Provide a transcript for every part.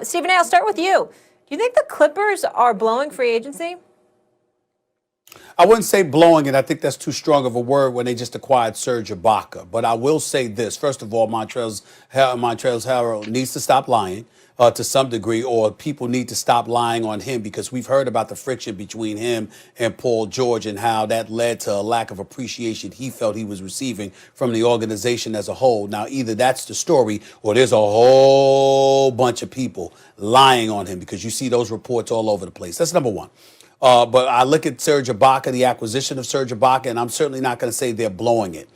Stephen A., I'll start with you. Do you think the Clippers are blowing free agency? I wouldn't say blowing it. I think that's too strong of a word when they just acquired Serge Ibaka. But I will say this. First of all, Montrezl Harrell needs to stop lying to some degree, or people need to stop lying on him, because we've heard about the friction between him and Paul George and how that led to a lack of appreciation he felt he was receiving from the organization as a whole. Now, either that's the story or there's a whole bunch of people lying on him, because you see those reports all over the place. That's number one. But I look at Serge Ibaka, the acquisition of Serge Ibaka, and I'm certainly not going to say they're blowing it.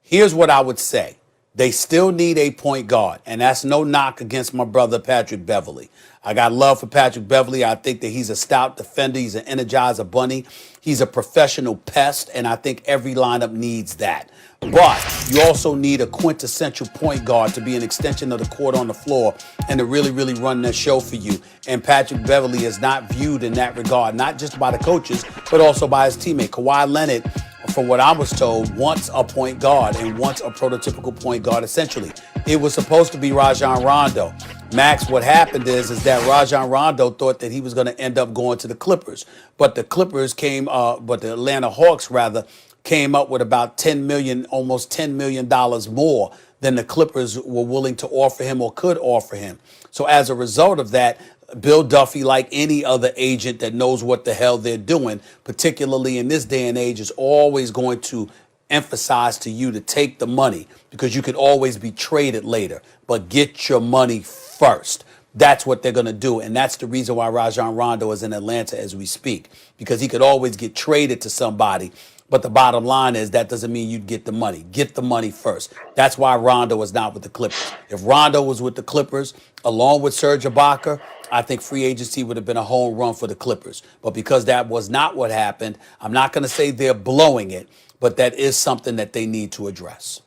Here's what I would say. They still need a point guard, and that's no knock against my brother Patrick Beverley. I got love for Patrick Beverley. I think that he's a stout defender. He's an energizer bunny. He's a professional pest, and I think every lineup needs that. But you also need a quintessential point guard to be an extension of the court on the floor and to really, really run that show for you. And Patrick Beverley is not viewed in that regard, not just by the coaches, but also by his teammate. Kawhi Leonard, from what I was told, wants a point guard and wants a prototypical point guard, essentially. It was supposed to be Rajon Rondo. Max, what happened is that Rajon Rondo thought that he was going to end up going to the Clippers. But the Atlanta Hawks, rather, came up with about almost $10 million more than the Clippers were willing to offer him or could offer him. So as a result of that, Bill Duffy, like any other agent that knows what the hell they're doing, particularly in this day and age, is always going to emphasize to you to take the money, because you could always be traded later, but get your money first. That's what they're going to do. And that's the reason why Rajon Rondo is in Atlanta as we speak, because he could always get traded to somebody. But the bottom line is that doesn't mean you'd get the money. Get the money first. That's why Rondo is not with the Clippers. If Rondo was with the Clippers, along with Serge Ibaka, I think free agency would have been a home run for the Clippers. But because that was not what happened, I'm not going to say they're blowing it, but that is something that they need to address.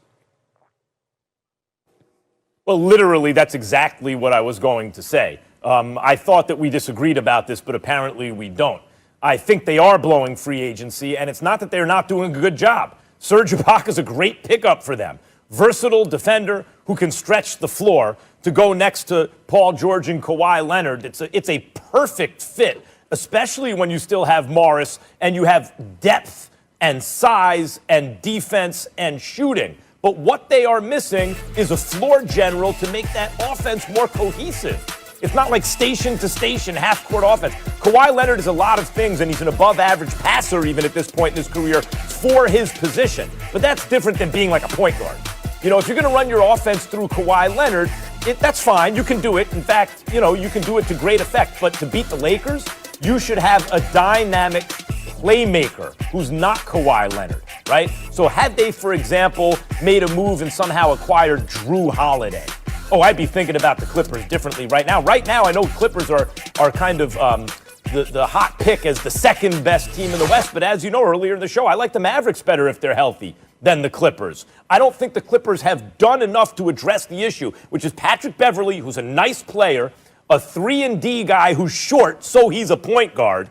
Well, literally, that's exactly what I was going to say. I thought that we disagreed about this, but apparently we don't. I think they are blowing free agency, and it's not that they're not doing a good job. Serge Ibaka is a great pickup for them. Versatile defender who can stretch the floor to go next to Paul George and Kawhi Leonard. It's a perfect fit, especially when you still have Morris and you have depth and size and defense and shooting. But what they are missing is a floor general to make that offense more cohesive. It's not like station to station, half-court offense. Kawhi Leonard is a lot of things, and he's an above-average passer even at this point in his career for his position. But that's different than being like a point guard. You know, if you're going to run your offense through Kawhi Leonard, that's fine. You can do it. In fact, you know, you can do it to great effect. But to beat the Lakers, you should have a dynamic playmaker who's not Kawhi Leonard, right? So had they, for example, made a move and somehow acquired Drew Holiday, I'd be thinking about the Clippers differently right now. Right now, I know Clippers are kind of the hot pick as the second best team in the West. But as you know, earlier in the show, I like the Mavericks better if they're healthy than the Clippers. I don't think the Clippers have done enough to address the issue, which is Patrick Beverley, who's a nice player, a 3-and-D guy who's short, so he's a point guard,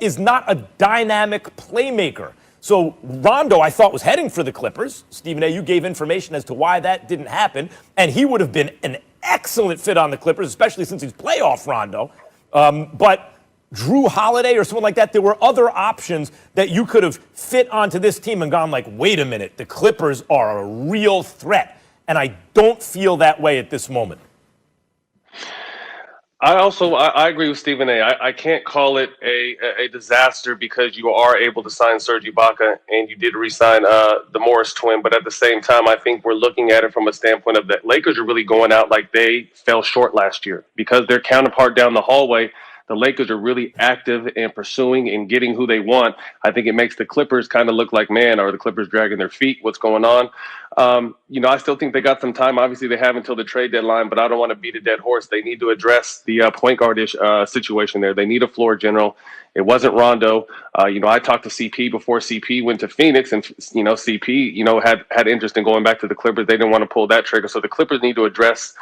is not a dynamic playmaker. So Rondo, I thought, was heading for the Clippers. Stephen A., you gave information as to why that didn't happen, and he would have been an excellent fit on the Clippers, especially since he's playoff Rondo. But Drew Holiday or someone like that, there were other options that you could have fit onto this team and gone like, wait a minute, the Clippers are a real threat. And I don't feel that way at this moment. I agree with Stephen A. I can't call it a disaster because you are able to sign Serge Ibaka and you did re-sign the Morris twin. But at the same time, I think we're looking at it from a standpoint of that Lakers are really going out like they fell short last year because their counterpart down the hallway, the Lakers are really active and pursuing and getting who they want. I think it makes the Clippers kind of look like, man, are the Clippers dragging their feet? What's going on? I still think they got some time. Obviously, they have until the trade deadline, but I don't want to beat a dead horse. They need to address the point guard-ish situation there. They need a floor general. It wasn't Rondo. I talked to CP before CP went to Phoenix, and CP, had interest in going back to the Clippers. They didn't want to pull that trigger, so the Clippers need to address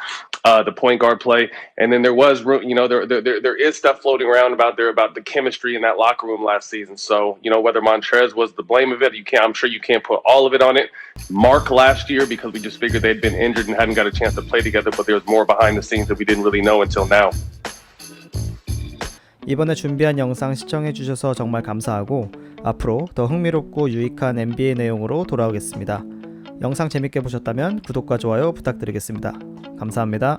the point guard play. And then there was, there is stuff floating around about the chemistry in that locker room last season. So whether Montrez was the blame of it, I'm sure you can't put all of it on it. Mark last year because we just figured they'd been injured and hadn't got a chance to play together, but there was more behind the scenes that we didn't really know until now. 이번에 준비한 영상 시청해주셔서 정말 감사하고 앞으로 더 흥미롭고 유익한 NBA 내용으로 돌아오겠습니다. 영상 재밌게 보셨다면 구독과 좋아요 부탁드리겠습니다. 감사합니다.